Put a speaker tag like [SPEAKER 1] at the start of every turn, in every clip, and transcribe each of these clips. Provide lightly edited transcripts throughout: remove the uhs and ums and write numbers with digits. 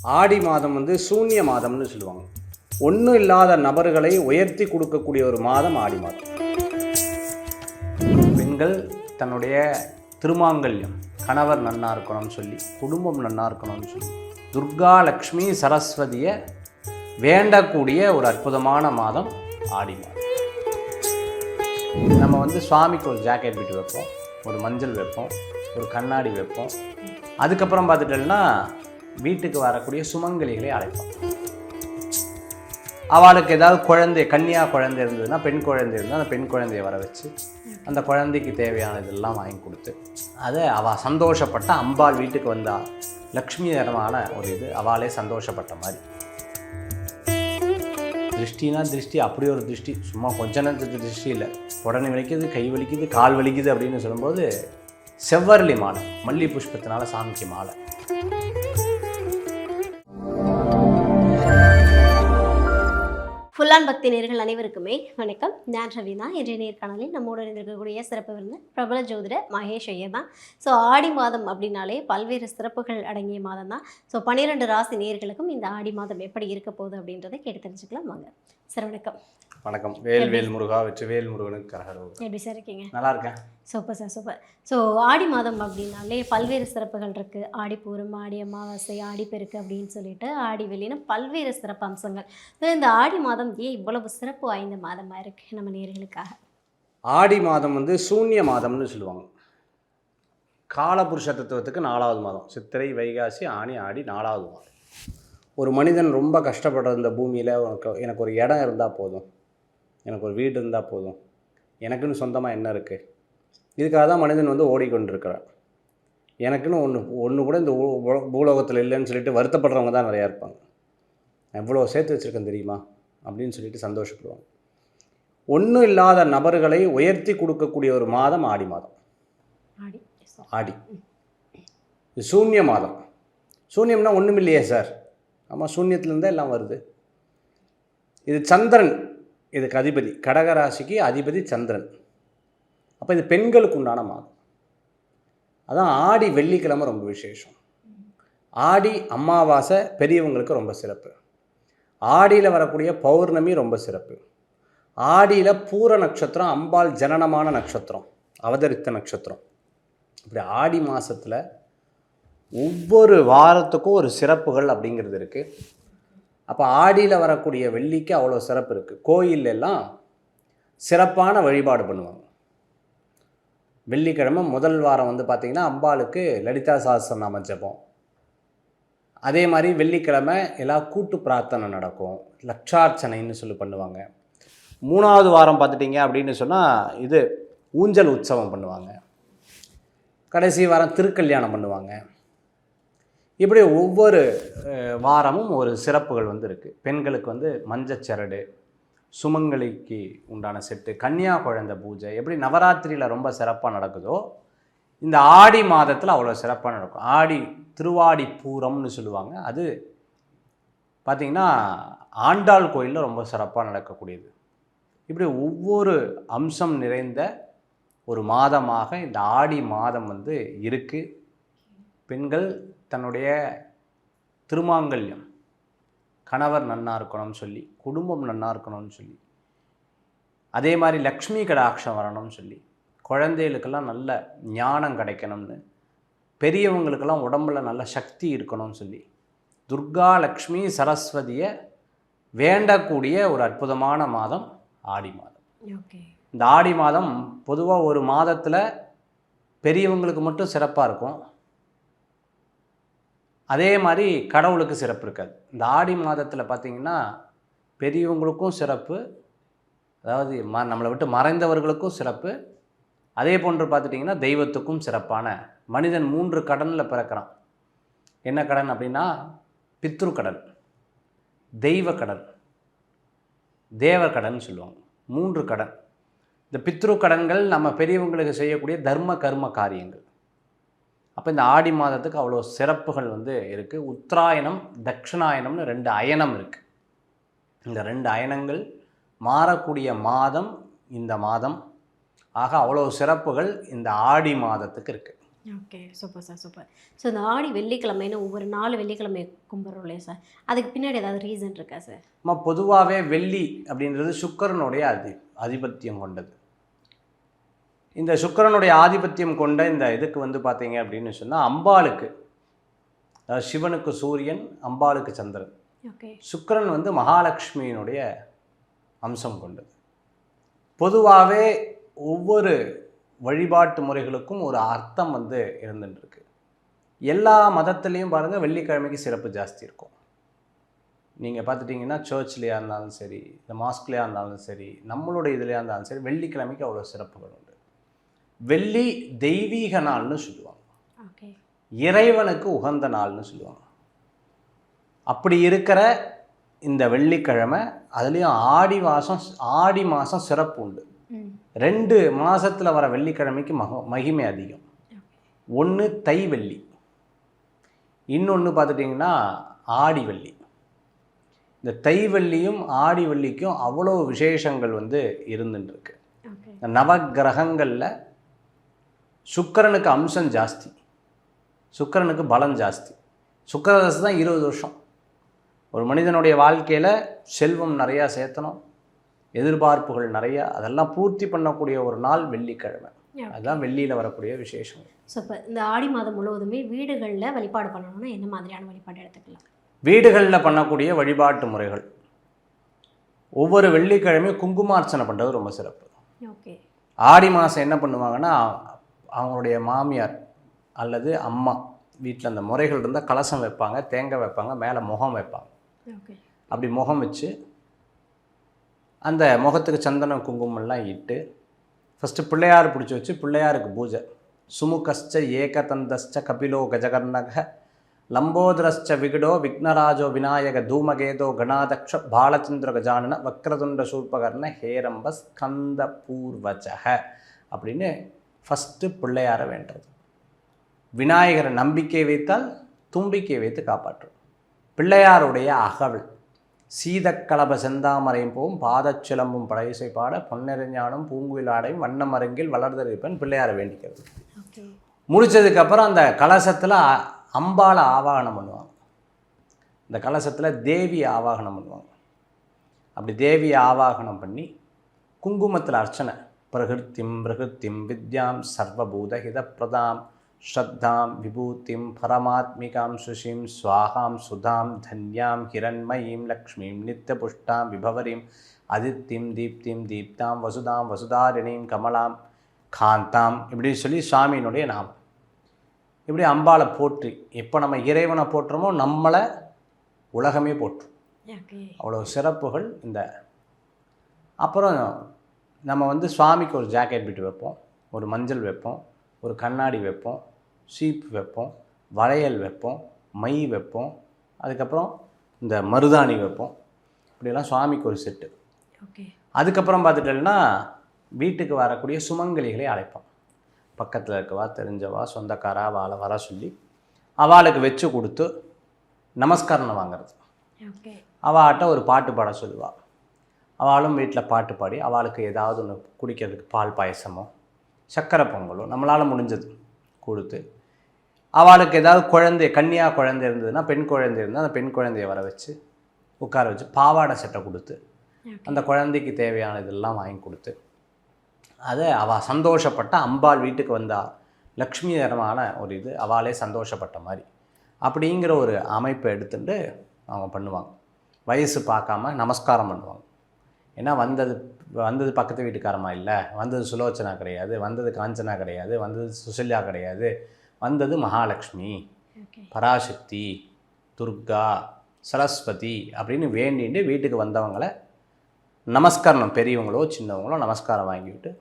[SPEAKER 1] ஆடி மாதம் வந்து சூன்ய மாதம்னு சொல்லுவாங்க. ஒன்றும் இல்லாத நபர்களை உயர்த்தி கொடுக்கக்கூடிய ஒரு மாதம் ஆடி மாதம். பெண்கள் தன்னுடைய திருமாங்கல்யம், கணவர் நன்னா இருக்கணும்னு சொல்லி, குடும்பம் நன்னா இருக்கணும்னு சொல்லி, துர்கா லக்ஷ்மி சரஸ்வதியை வேண்டக்கூடிய ஒரு அற்புதமான மாதம் ஆடி மாதம். நம்ம வந்து சுவாமிக்கு ஒரு ஜாக்கெட் விட்டு வைப்போம், ஒரு மஞ்சள் வைப்போம், ஒரு கண்ணாடி வைப்போம். அதுக்கப்புறம் பார்த்துட்டோம்னா வீட்டுக்கு வரக்கூடிய சுமங்கலிகளை அழைப்போம். அவளுக்கு ஏதாவது குழந்தை, கன்னியா குழந்தை இருந்ததுன்னா, பெண் குழந்தை இருந்தால் அந்த பெண் குழந்தையை வர வச்சு அந்த குழந்தைக்கு தேவையான இதெல்லாம் வாங்கி கொடுத்து அதை அவள் சந்தோஷப்பட்ட அம்பாள் வீட்டுக்கு வந்தா லக்ஷ்மிகரமான ஒரு இது, அவளே சந்தோஷப்பட்ட மாதிரி. திருஷ்டினா திருஷ்டி அப்படி ஒரு திருஷ்டி, சும்மா கொஞ்ச நேரத்துக்கு திருஷ்டி இல்லை. உடனே வலிக்குது, கை வலிக்குது, கால் வலிக்குது அப்படின்னு சொல்லும்போது செவ்வரளி மாலை, மல்லி புஷ்பத்தினால சாமிக்கு மாலை.
[SPEAKER 2] ஃபுல்லான் பக்தி நேயர்கள் அனைவருக்குமே வணக்கம். நான் ரவீனா. இன்றைய நேர்காணலில் நம்மோடு இருக்கக்கூடிய சிறப்பு விருந்தினர் பிரபல ஜோதிடர் மகேஷ் ஐயர் தான். ஸோ ஆடி மாதம் அப்படின்னாலே பல்வேறு சிறப்புகள் அடங்கிய மாதம் தான். ஸோ 12 ராசி நேயர்களுக்கும் இந்த ஆடி மாதம் எப்படி இருக்க போகுது அப்படின்றத கேட்டு தெரிஞ்சுக்கலாம் வாங்க. சார் வணக்கம்.
[SPEAKER 1] வணக்கம். வேல் முருகா, வெற்றிவேல் முருகனுக்கு கரகரோகம்.
[SPEAKER 2] எப்படி சார் இருக்கீங்க?
[SPEAKER 1] நல்லா இருக்கேன்.
[SPEAKER 2] Super sir, super. ஸோ ஆடி மாதம் அப்படின்னாலே பல்வேறு சிறப்புகள் இருக்குது. ஆடிப்பூரம், ஆடி அமாவாசை, ஆடிப்பெருக்கு அப்படின்னு சொல்லிட்டு ஆடி வெளியின பல்வேறு சிறப்பு அம்சங்கள். ஸோ இந்த ஆடி மாதம் ஏன் இவ்வளவு சிறப்பு வாய்ந்த மாதமாக இருக்குது நம்ம நேயர்களுக்காக?
[SPEAKER 1] ஆடி மாதம் வந்து சூன்ய மாதம்னு சொல்லுவாங்க. காலபுருஷ தத்துவத்துக்கு 4வது மாதம். சித்திரை, வைகாசி, ஆனி, ஆடி 4வது மாதம். ஒரு மனிதன் ரொம்ப கஷ்டப்படுற இந்த பூமியில் எனக்கு ஒரு இடம் இருந்தால் போதும், எனக்கு ஒரு வீடு இருந்தால் போதும், எனக்குன்னு சொந்தமாக என்ன இருக்குது, இதுக்காக தான் மனிதன் வந்து ஓடிக்கொண்டிருக்கிறார். எனக்குன்னு ஒன்று கூட இந்த பூலோகத்தில் இல்லைன்னு சொல்லிட்டு வருத்தப்படுறவங்க தான் நிறையா இருப்பாங்க. எவ்வளோ சேர்த்து வச்சுருக்கேன் தெரியுமா அப்படின்னு சொல்லிட்டு சந்தோஷப்படுவாங்க. ஒன்றும் இல்லாத நபர்களை உயர்த்தி கொடுக்கக்கூடிய ஒரு மாதம் ஆடி மாதம். ஆடி இது சூன்ய மாதம். சூன்யம்னா ஒன்றும் இல்லையே சார். ஆமாம், சூன்யத்துலேருந்தே எல்லாம் வருது. இது சந்திரன், இதுக்கு அதிபதி, கடகராசிக்கு அதிபதி சந்திரன். அப்போ இது பெண்களுக்கு உண்டான மாதம். அதான் ஆடி வெள்ளிக்கிழமை ரொம்ப விசேஷம். ஆடி அமாவாசை பெரியவங்களுக்கு ரொம்ப சிறப்பு. ஆடியில் வரக்கூடிய பௌர்ணமி ரொம்ப சிறப்பு. ஆடியில் பூர நட்சத்திரம் அம்பாள் ஜனனமான நட்சத்திரம், அவதரித்த நட்சத்திரம். இப்படி ஆடி மாதத்தில் ஒவ்வொரு வாரத்துக்கும் ஒரு சிறப்புகள் அப்படிங்கிறது இருக்குது. அப்போ ஆடியில் வரக்கூடிய வெள்ளிக்கு அவ்வளோ சிறப்பு இருக்குது. கோயிலெல்லாம் சிறப்பான வழிபாடு பண்ணுவாங்க. வெள்ளிக்கிழமை முதல் வாரம் வந்து பார்த்திங்கன்னா அம்பாளுக்கு லலிதா சஹஸ்ரநாம ஜபம். அதே மாதிரி வெள்ளிக்கிழமை எல்லாம் கூட்டு பிரார்த்தனை நடக்கும், லட்சார்ச்சனைன்னு சொல்லி பண்ணுவாங்க. 3வது வாரம் பார்த்துட்டிங்க அப்படின்னு சொன்னால் இது ஊஞ்சல் உற்சவம் பண்ணுவாங்க. கடைசி வாரம் திருக்கல்யாணம் பண்ணுவாங்க. இப்படி ஒவ்வொரு வாரமும் ஒரு சிறப்புகள் வந்து இருக்குது. பெண்களுக்கு வந்து மஞ்சச்சரடு, சுமங்கலிக்கு உண்டான செட்டு, கன்னியா குழந்தை பூஜை, எப்படி நவராத்திரியில் ரொம்ப சிறப்பாக நடக்குதோ இந்த ஆடி மாதத்தில் அவ்வளோ சிறப்பாக நடக்கும். ஆடி திருவாடி பூரம்னு சொல்லுவாங்க. அது பார்த்திங்கன்னா ஆண்டாள் கோயிலில் ரொம்ப சிறப்பாக நடக்கக்கூடியது. இப்படி ஒவ்வொரு அம்சம் நிறைந்த ஒரு மாதமாக இந்த ஆடி மாதம் வந்து இருக்குது. பெண்கள் தன்னுடைய திருமாங்கல்யம், கணவர் நன்னா இருக்கணும்னு சொல்லி, குடும்பம் நன்னா இருக்கணும்னு சொல்லி, அதே மாதிரி லக்ஷ்மி கடாட்சம் வரணும்னு சொல்லி, குழந்தைகளுக்கெல்லாம் நல்ல ஞானம் கிடைக்கணும்னு, பெரியவங்களுக்கெல்லாம் உடம்புல நல்ல சக்தி இருக்கணும்னு சொல்லி, துர்கா லக்ஷ்மி சரஸ்வதியை வேண்டக்கூடிய ஒரு அற்புதமான மாதம் ஆடி மாதம். இந்த ஆடி மாதம் பொதுவாக ஒரு மாதத்தில் பெரியவங்களுக்கு மட்டும் சிறப்பாக இருக்கும், அதே மாதிரி கடவுளுக்கு சிறப்பு இருக்காது. இந்த ஆடி மாதத்தில் பார்த்திங்கன்னா பெரியவங்களுக்கும் சிறப்பு, அதாவது நம்மளை விட்டு மறைந்தவர்களுக்கும் சிறப்பு, அதே போன்று பார்த்துட்டிங்கன்னா தெய்வத்துக்கும் சிறப்பான. மனிதன் 3 கடனில் பிறக்கிறான். என்ன கடன் அப்படின்னா பித்ரு கடன், தெய்வ கடன், தேவ கடன் சொல்லுவாங்க. 3 கடன். இந்த பித்ரு கடன்கள் நம்ம பெரியவங்களுக்கு செய்யக்கூடிய தர்ம கர்ம காரியங்கள். அப்போ இந்த ஆடி மாதத்துக்கு அவ்வளோ சிறப்புகள் வந்து இருக்குது. உத்தராயணம், தட்சிணாயனம்னு 2 அயனம் இருக்குது. இந்த 2 அயனங்கள் மாறக்கூடிய மாதம் இந்த மாதம். ஆக அவ்வளோ சிறப்புகள் இந்த ஆடி மாதத்துக்கு இருக்குது.
[SPEAKER 2] Okay, super sir, super. So இந்த ஆடி வெள்ளிக்கிழமைன்னு ஒவ்வொரு 4 வெள்ளிக்கிழமை கும்பிட்றோம் இல்லையா சார்? அதுக்கு பின்னாடி ஏதாவது ரீசன் இருக்கா சார்?
[SPEAKER 1] பொதுவாகவே வெள்ளி அப்படின்றது சுக்கிரனுடைய ஆதிபத்தியம் கொண்டது. இந்த சுக்கிரனுடைய ஆதிபத்தியம் கொண்ட இந்த இதுக்கு வந்து பார்த்தீங்க அப்படின்னு சொன்னால் அம்பாளுக்கு, அதாவது சிவனுக்கு சூரியன், அம்பாளுக்கு சந்திரன்.
[SPEAKER 2] ஓகே.
[SPEAKER 1] சுக்கிரன் வந்து மகாலட்சுமியினுடைய அம்சம் கொண்டது. பொதுவாகவே ஒவ்வொரு வழிபாட்டு முறைகளுக்கும் ஒரு அர்த்தம் வந்து இருந்துட்டுருக்கு. எல்லா மதத்துலேயும் பாருங்கள் வெள்ளிக்கிழமைக்கு சிறப்பு ஜாஸ்தி இருக்கும். நீங்கள் பார்த்துட்டிங்கன்னா சர்ச்லேயா இருந்தாலும் சரி, இந்த மாஸ்க்லேயா இருந்தாலும் சரி, நம்மளுடைய இதுலையா இருந்தாலும் சரி, வெள்ளிக்கிழமைக்கு அவ்வளோ சிறப்புகள் உண்டு. வெள்ளி தெய்வீக நாள்னு சொல்லுவாங்க,
[SPEAKER 2] ஓகே,
[SPEAKER 1] இறைவனுக்கு உகந்த நாள்னு சொல்லுவாங்க. அப்படி இருக்கிற இந்த வெள்ளிக்கிழமை, அதுலேயும் ஆடி மாதம் சிறப்பு உண்டு. 2 மாதத்தில் வர வெள்ளிக்கிழமைக்கு மகிமை அதிகம். ஒன்று தை வெள்ளி, இன்னொன்று பார்த்துட்டிங்கன்னா ஆடி வெள்ளி. இந்த தை வெள்ளியும் ஆடி வெள்ளிக்கும் அவ்வளோ விசேஷங்கள் வந்து இருந்துட்டுருக்கு. இந்த நவகிரகங்களில் சுக்கிரனுக்கு அம்சம் ஜாஸ்தி, சுக்கிரனுக்கு பலம் ஜாஸ்தி. சுக்கிரதசை தான் 20 வருஷம். ஒரு மனிதனுடைய வாழ்க்கையில் செல்வம் நிறையா சேர்த்தணும், எதிர்பார்ப்புகள் நிறையா, அதெல்லாம் பூர்த்தி பண்ணக்கூடிய ஒரு நாள் வெள்ளிக்கிழமை. அதுதான் வெள்ளியில் வரக்கூடிய விசேஷம்.
[SPEAKER 2] ஸோ இப்போ இந்த ஆடி மாதம் முழுவதுமே வீடுகளில் வழிபாடு பண்ணணும்னா என்ன மாதிரியான வழிபாடு எடுத்துக்கலாம்?
[SPEAKER 1] வீடுகளில் பண்ணக்கூடிய வழிபாட்டு முறைகள், ஒவ்வொரு வெள்ளிக்கிழமையும் குங்குமார்ச்சனை பண்ணுறது ரொம்ப சிறப்பு.
[SPEAKER 2] ஓகே.
[SPEAKER 1] ஆடி மாதம் என்ன பண்ணுவாங்கன்னா, அவங்களுடைய மாமியார் அல்லது அம்மா வீட்டில் அந்த முறைகள் இருந்தால் கலசம் வைப்பாங்க, தேங்காய் வைப்பாங்க, மேலே முகம் வைப்பாங்க.
[SPEAKER 2] ஓகே.
[SPEAKER 1] அப்படி முகம் வச்சு அந்த முகத்துக்கு சந்தனம் குங்குமம்லாம் இட்டு ஃபஸ்ட்டு பிள்ளையார் பிடிச்சி வச்சு பிள்ளையாருக்கு பூஜை. சுமுகஸ்ச ஏகதந்தஸ்ச கபிலோ கஜகர்ணக லம்போதரஸ்ச விகடோ விக்னராஜோ விநாயக தூமகேதோ கணாதக்ஷ பாலச்சந்திர கஜானன வக்ரதுண்ட சூர்பகர்ண ஹேரம்ப ஸ்கந்த பூர்வச்சக அப்படின்னு ஃபஸ்ட்டு பிள்ளையாரை வேண்டது. விநாயகரை நம்பிக்கை வைத்தால் தும்பிக்கை வைத்து காப்பாற்றும். பிள்ளையாருடைய அகவல் சீதக்கலப செந்தாமரையும் போவும் பாதச்சிலம்பும் படைசை பாட பொன்னெறிஞானும் பூங்குயிலாடையும் வண்ணம் அருங்கில் வளர்ந்திருப்பேன் பிள்ளையாரை வேண்டிக்கிறது. முடித்ததுக்கப்புறம் அந்த கலசத்தில் அம்பாளை ஆவாகனம் பண்ணுவாங்க, இந்த கலசத்தில் தேவி ஆவாகனம் பண்ணுவாங்க. அப்படி தேவியை ஆவாகனம் பண்ணி குங்குமத்தில் அர்ச்சனை, பிரகிருத்திம் வித்யாம் சர்வபூதஹித பிரதாம் ஸ்ரத்தாம் விபூதிம் பரமாத்மிகாம் சுஷிம் ஸ்வாகாம் சுதாம் தன்யாம் ஹிரண்மயீம் லக்ஷ்மீம் நித்தியபுஷ்டாம் விபவரீம் அதித்திம் தீப்திம் தீப்தாம் வசுதாம் வசுதாரிணீம் கமலாம் காந்தாம் இப்படி சொல்லி சுவாமியினுடைய நாமம். இப்படி அம்பாளை போற்றி, இப்போ நம்ம இறைவனை போற்றுறோமோ நம்மளை உலகமே போற்றும். அவ்வளோ சிறப்புகள் இந்த. அப்புறம் நம்ம வந்து சுவாமிக்கு ஒரு ஜாக்கெட் பிட்டு வைப்போம், ஒரு மஞ்சள் வைப்போம், ஒரு கண்ணாடி வைப்போம், சீப் வைப்போம், வளையல் வைப்போம், மை வைப்போம், அதுக்கப்புறம் இந்த மருதாணி வைப்போம். இப்படியெல்லாம் சுவாமிக்கு ஒரு செட்டு.
[SPEAKER 2] ஓகே.
[SPEAKER 1] அதுக்கப்புறம் பார்த்துட்டோம்னா வீட்டுக்கு வரக்கூடிய சுமங்கலிகளை அழைப்போம். பக்கத்தில் இருக்கவா, தெரிஞ்சவா, சொந்தக்காரா அவளை வர சொல்லி அவளுக்கு வச்சு கொடுத்து நமஸ்காரம் வாங்கிறது. அவள்கிட்ட ஒரு பாட்டு பாட சொல்லுவாள். அவளும் வீட்டில் பாட்டு பாடி அவளுக்கு ஏதாவது ஒன்று குடிக்கிறதுக்கு பால் பாயசமோ சக்கரை பொங்கலோ நம்மளால் முடிஞ்சது கொடுத்து, அவளுக்கு ஏதாவது குழந்தை கன்னியாக குழந்தை இருந்ததுன்னா, பெண் குழந்தை இருந்தால் அந்த பெண் குழந்தைய வர வச்சு உட்கார வச்சு பாவாடை சட்டை கொடுத்து அந்த குழந்தைக்கு தேவையான இதெல்லாம் வாங்கி கொடுத்து, அதை அவள் சந்தோஷப்பட்ட அம்பாள் வீட்டுக்கு வந்தா லக்ஷ்மிகரமான ஒரு இது, அவளே சந்தோஷப்பட்ட மாதிரி அப்படிங்கிற ஒரு அமைப்பை எடுத்துட்டு அவங்க பண்ணுவாங்க. வயசு பார்க்காம நமஸ்காரம் பண்ணுவாங்க. ஏன்னா வந்தது பக்கத்து வீட்டுக்காரமா இல்லை, வந்தது சுலோச்சனா கிடையாது, வந்தது காஞ்சனா கிடையாது, வந்தது சுசல்யா கிடையாது, வந்தது மகாலட்சுமி, பராசக்தி, துர்கா, சரஸ்வதி அப்படின்னு வேண்டிட்டு வீட்டுக்கு வந்தவங்களை நமஸ்காரம், பெரியவங்களோ சின்னவங்களோ நமஸ்காரம் வாங்கிவிட்டு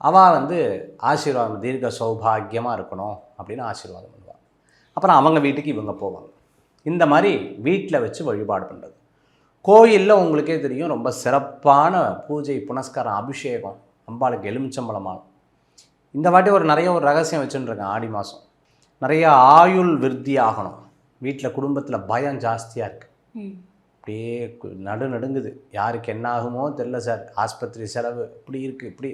[SPEAKER 1] அவள் வந்து ஆசீர்வாதம், தீர்க்க சௌபாகியமாக இருக்கணும் அப்படின்னு ஆசீர்வாதம் பண்ணுவாங்க. அப்புறம் அவங்க வீட்டுக்கு இவங்க போவாங்க. இந்த மாதிரி வீட்டில் வச்சு வழிபாடு பண்ணுறது. கோயிலில் உங்களுக்கே தெரியும் ரொம்ப சிறப்பான பூஜை, புனஸ்காரம், அபிஷேகம், அம்பாளுக்கு எலுமிச்சம்பழமானம். இந்த வாட்டி நிறைய ஒரு ரகசியம் வச்சுட்டுருக்கேன். ஆடி மாதம் நிறைய ஆயுள் விருத்தி ஆகணும். வீட்டில் குடும்பத்தில் பயம் ஜாஸ்தியாக இருக்குது, அப்படியே நடுங்குது, யாருக்கு என்ன ஆகுமோ தெரில சார், ஆஸ்பத்திரி செலவு இப்படி இருக்குது, இப்படி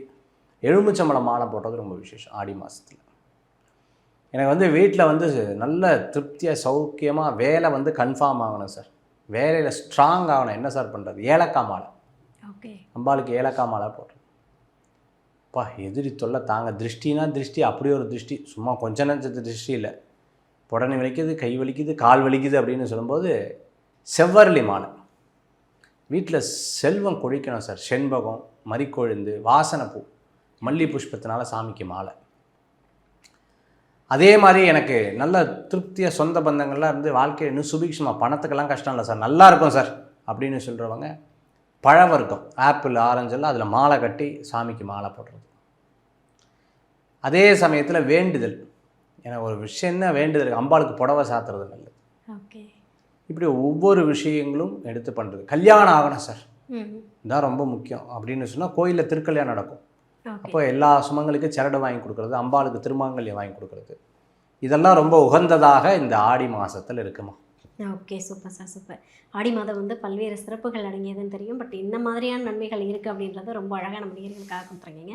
[SPEAKER 1] எலுமிச்சம்பழம் மாலை போட்டது ரொம்ப விசேஷம் ஆடி மாதத்தில். எனக்கு வந்து வீட்டில் வந்து நல்ல திருப்தியாக சௌக்கியமாக வேலை வந்து கன்ஃபார்ம் ஆகணும் சார். வேலையில் ஸ்ட்ராங் ஆகணும். என்ன சார் பண்ணுறது? ஏலக்காய் மாலை.
[SPEAKER 2] ஓகே.
[SPEAKER 1] அம்பாளுக்கு ஏலக்காய் மாலை போடுறது. அப்பா எதிரி தொல்லை தாங்க. திருஷ்டினா திருஷ்டி, அப்படி ஒரு திருஷ்டி, சும்மா கொஞ்ச நேரத்து திருஷ்டி இல்லை. உடனே வலிக்குது, கை வலிக்குது, கால் வலிக்குது அப்படின்னு சொல்லும்போது செவ்வரளி மாலை. வீட்டில் செல்வம் கொழிக்கணும் சார். செண்பகம், மரிக்கொழுந்து, வாசனைப்பூ, மல்லி புஷ்பத்தினால சாமிக்கு மாலை. அதே மாதிரி எனக்கு நல்ல திருப்தியாக சொந்த பந்தங்கள்லாம் இருந்து வாழ்க்கையை இன்னும் சுபிக்ஷமாக, பணத்துக்கெல்லாம் கஷ்டம் இல்லை சார், நல்லா இருக்கும் சார் அப்படின்னு சொல்கிறவங்க பழவர்க்கம், ஆப்பிள், ஆரஞ்செல்லாம் அதில் மாலை கட்டி சாமிக்கு மாலை போடுறது. அதே சமயத்தில் வேண்டுதல், எனக்கு ஒரு விஷயம் என்ன வேண்டுதல், அம்பாளுக்கு புடவை சாத்துறது நல்லது.
[SPEAKER 2] ஓகே.
[SPEAKER 1] இப்படி ஒவ்வொரு விஷயங்களும் எடுத்து பண்ணுறது. கல்யாணம் ஆகணும் சார், இதுதான் ரொம்ப முக்கியம் அப்படின்னு சொன்னால் கோயிலில் திருக்கல்யாணம் நடக்கும். அப்போ எல்லா சுமங்களுக்கும் சரடு வாங்கி கொடுக்குறது, அம்பாளுக்கு திருமாங்கல்யம் வாங்கி கொடுக்குறது, இதெல்லாம் ரொம்ப உகந்ததாக இந்த ஆடி மாதத்தில் இருக்குமா.
[SPEAKER 2] Okay, super sir, super. ஆடி மாதம் வந்து பல்வேறு சிறப்புகள் அடங்கியதுன்னு தெரியும். பட் இந்த மாதிரியான நன்மைகள் இருக்குது அப்படின்றத ரொம்ப அழகாக நம்ம நேயர்களுக்காக கொடுத்துருக்கீங்க.